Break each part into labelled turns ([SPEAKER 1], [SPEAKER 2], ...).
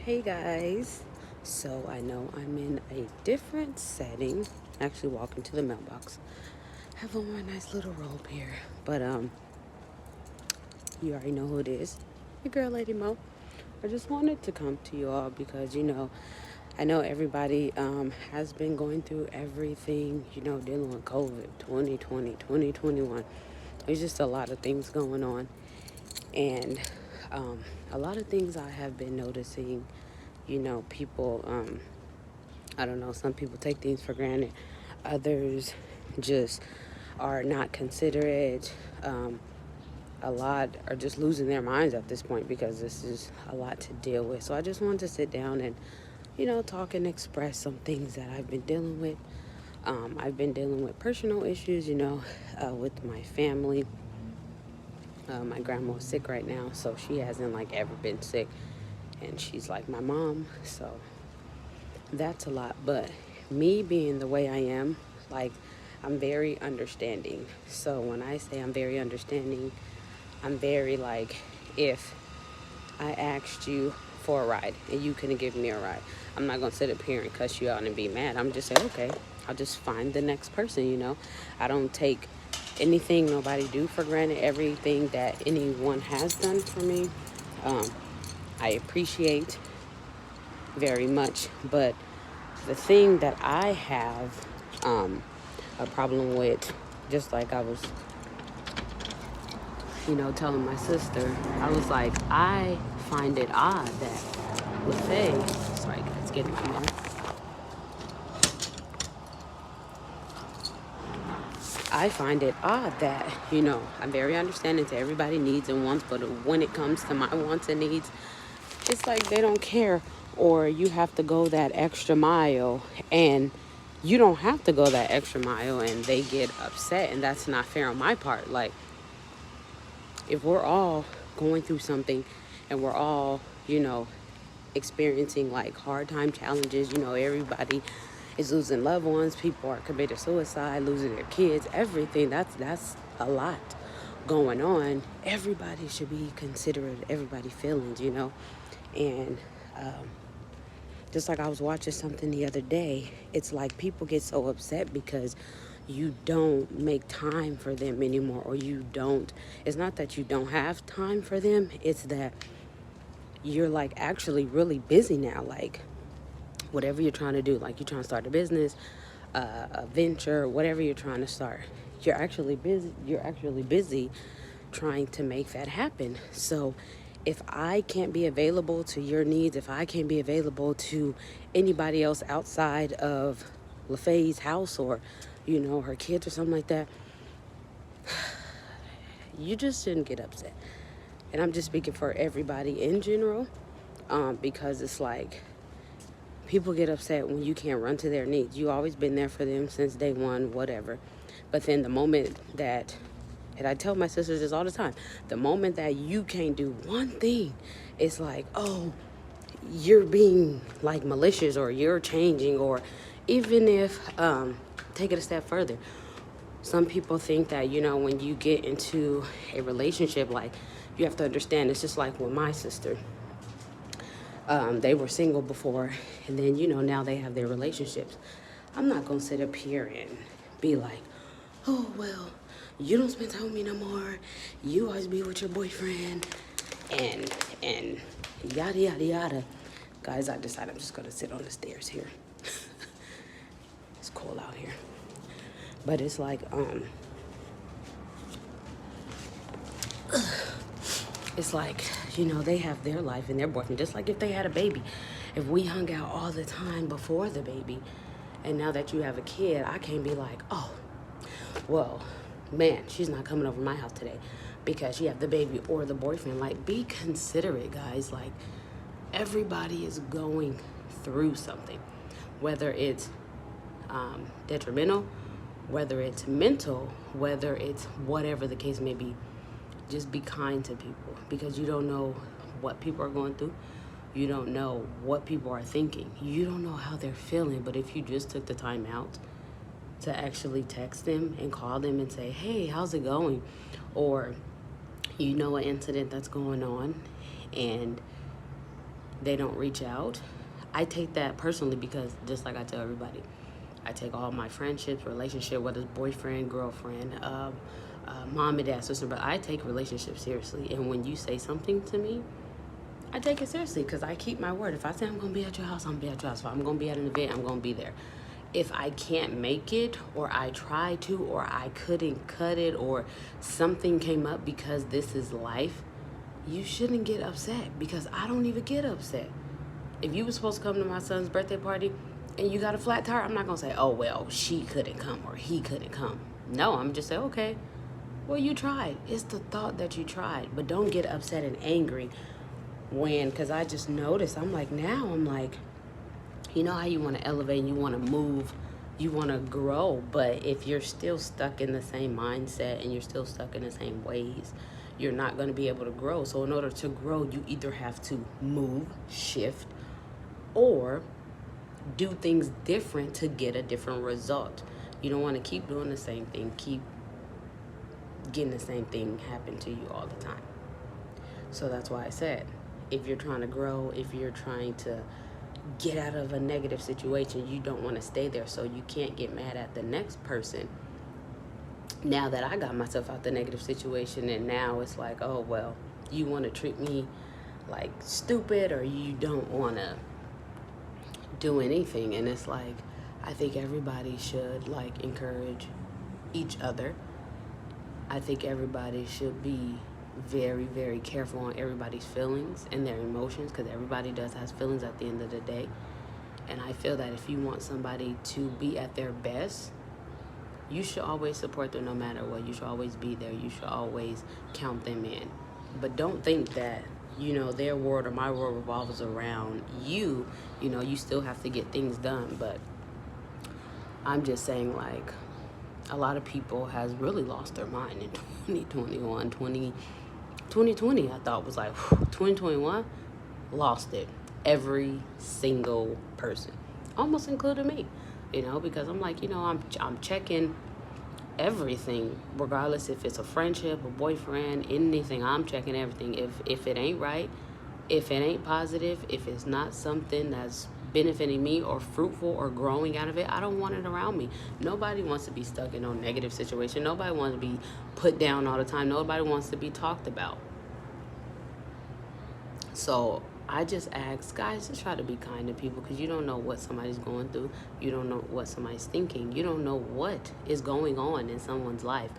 [SPEAKER 1] Hey guys, so I know I'm in a different setting. Actually walking to the mailbox. Have on my nice little robe here. But you already know who it is. Your girl Lady Mo. I just wanted to come to you all because I know everybody has been going through everything, dealing with COVID 2020, 2021. There's just a lot of things going on. And a lot of things I have been noticing, people, I don't know, some people take things for granted. Others just are not considerate. A lot are just losing their minds at this point because this is a lot to deal with. So I just wanted to sit down and, talk and express some things that I've been dealing with. I've been dealing with personal issues, with my family. My grandma is sick right now, so she hasn't ever been sick, and she's like my mom, so that's a lot. But me being the way I am, I'm very understanding. So when I say I'm very understanding, I'm very if I asked you for a ride and you couldn't give me a ride, I'm not gonna sit up here and cuss you out and be mad. I'm just saying, okay, I'll just find the next person. I don't take anything nobody do for granted. Everything that anyone has done for me, I appreciate very much. But the thing that I have a problem with, just like I was, telling my sister, I was like, I find it odd that LaFay, sorry guys, getting my mail. I find it odd that, I'm very understanding to everybody's needs and wants, but when it comes to my wants and needs, it's like they don't care, or you have to go that extra mile, and you don't have to go that extra mile, and they get upset, and that's not fair on my part. If we're all going through something and we're all, experiencing hard time challenges, everybody is losing loved ones, people are committing suicide, losing their kids, everything. That's a lot going on. Everybody should be considerate of everybody's feelings, And just like I was watching something the other day, it's like people get so upset because you don't make time for them anymore, or it's not that you don't have time for them, it's that you're actually really busy now. Whatever you're trying to do, you're trying to start a business, a venture, whatever you're trying to start, you're actually busy trying to make that happen. So if I can't be available to your needs, if I can't be available to anybody else outside of LaFay's house, or her kids or something like that, you just shouldn't get upset. And I'm just speaking for everybody in general, because it's people get upset when you can't run to their needs. You always been there for them since day one, whatever. But then the moment that, and I tell my sisters this all the time, the moment that you can't do one thing, it's oh, you're being malicious, or you're changing. Or even if, take it a step further, some people think that, when you get into a relationship, you have to understand, it's just like with my sister. They were single before, and then, now they have their relationships. I'm not going to sit up here and be like, oh, well, you don't spend time with me no more. You always be with your boyfriend, and yada, yada, yada. Guys, I decided I'm just going to sit on the stairs here. It's cold out here. But it's it's they have their life and their boyfriend, just like if they had a baby. If we hung out all the time before the baby, and now that you have a kid, I can't be like, oh, well, man, she's not coming over to my house today because she have the baby or the boyfriend. Be considerate, guys. Everybody is going through something, whether it's detrimental, whether it's mental, whether it's whatever the case may be. Just be kind to people, because you don't know what people are going through. You don't know what people are thinking. You don't know how they're feeling. But if you just took the time out to actually text them and call them and say, hey, how's it going? Or an incident that's going on, and they don't reach out. I take that personally because just like I tell everybody, I take all my friendships, relationship, whether it's boyfriend, girlfriend, mom and dad, sister, but I take relationships seriously. And when you say something to me, I take it seriously because I keep my word. If I say I'm going to be at your house, I'm going to be at your house. If I'm going to be at an event, I'm going to be there. If I can't make it, or I try to, or I couldn't cut it, or something came up, because this is life, you shouldn't get upset, because I don't even get upset. If you were supposed to come to my son's birthday party and you got a flat tire, I'm not going to say, oh, well, she couldn't come or he couldn't come. No, I'm just say, okay, well, you tried. It's the thought that you tried. But don't get upset and angry because I just noticed, I'm like, you know how you want to elevate and you want to move, you want to grow, but if you're still stuck in the same mindset and you're still stuck in the same ways, you're not going to be able to grow. So in order to grow, you either have to move, shift, or do things different to get a different result. You don't want to keep doing the same thing, keep getting the same thing happen to you all the time. So that's why I said, if you're trying to grow, if you're trying to get out of a negative situation, you don't want to stay there. So you can't get mad at the next person. Now that I got myself out the negative situation, and now it's like, oh, well, you want to treat me like stupid, or you don't want to do anything. And it's like, I think everybody should like encourage each other. I think everybody should be very, very careful on everybody's feelings and their emotions, because everybody has feelings at the end of the day. And I feel that if you want somebody to be at their best, you should always support them no matter what. You should always be there. You should always count them in. But don't think that, their world or my world revolves around you. You still have to get things done. But I'm just saying, like, a lot of people has really lost their mind in 2021, 2020, I thought was like, 2021, lost it. Every single person, almost including me, because I'm like, I'm checking everything, regardless if it's a friendship, a boyfriend, anything. I'm checking everything. If it ain't right, if it ain't positive, if it's not something that's benefiting me or fruitful or growing out of it, I don't want it around me. Nobody wants to be stuck in no negative situation. Nobody wants to be put down all the time. Nobody wants to be talked about. So I just ask guys to try to be kind to people, because you don't know what somebody's going through. You don't know what somebody's thinking. You don't know what is going on in someone's life.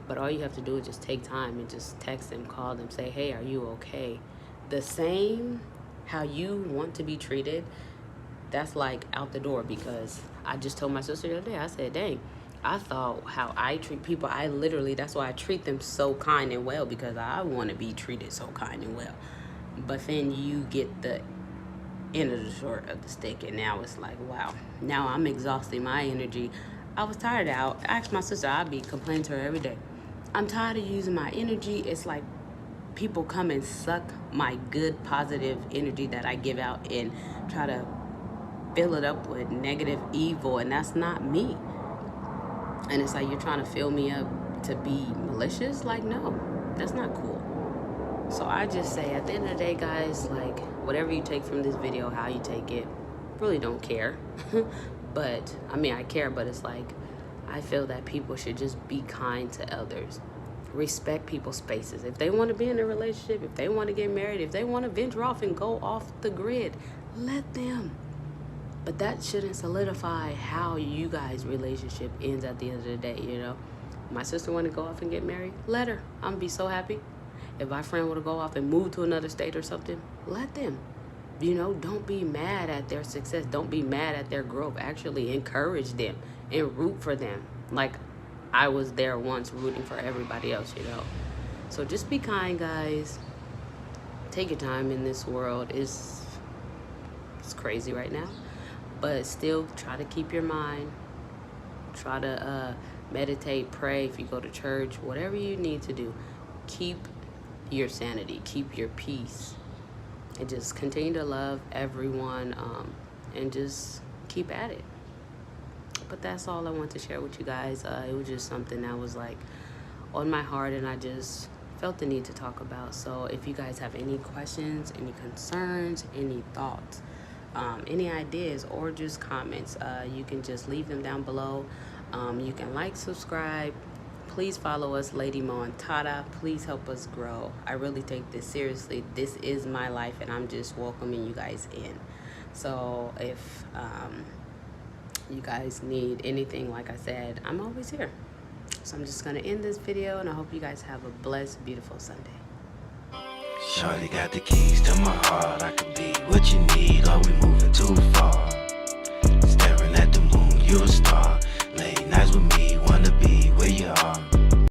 [SPEAKER 1] But all you have to do is just take time and just text them, call them, say, hey, are you okay? The same how you want to be treated, that's like out the door. Because I just told my sister the other day, I said, dang, I thought how I treat people, that's why I treat them so kind and well, because I want to be treated so kind and well. But then you get the end of the short of the stick, and now it's like, wow, now I'm exhausting my energy. I was tired out. I asked my sister, I'd be complaining to her every day, I'm tired of using my energy. It's like people come and suck my good, positive energy that I give out and try to fill it up with negative evil, and that's not me. And it's like, you're trying to fill me up to be malicious? Like, no, that's not cool. So I just say, at the end of the day, guys, like, whatever you take from this video, how you take it, really don't care. But, I care, but it's like, I feel that people should just be kind to others. Respect people's spaces. If they want to be in a relationship, if they want to get married, if they want to venture off and go off the grid, let them. But that shouldn't solidify how you guys' relationship ends at the end of the day, My sister want to go off and get married, let her. I'm going to be so happy. If my friend want to go off and move to another state or something, let them. Don't be mad at their success. Don't be mad at their growth. Actually encourage them and root for them. Like I was there once rooting for everybody else, So just be kind, guys. Take your time in this world. It's crazy right now. But still try to keep your mind. Try to meditate, pray if you go to church, whatever you need to do. Keep your sanity, keep your peace, and just continue to love everyone, and just keep at it. But that's all I want to share with you guys. It was just something that was like on my heart, and I just felt the need to talk about. So if you guys have any questions, any concerns, any thoughts, any ideas, or just comments, you can just leave them down below. You can like, subscribe. Please follow us, Lady Mo and Tata. Please help us grow. I really take this seriously. This is my life, and I'm just welcoming you guys in. So if you guys need anything, like I said, I'm always here. So I'm just going to end this video, and I hope you guys have a blessed, beautiful Sunday.
[SPEAKER 2] Shorty got the keys to my heart. I could be what you need. All we move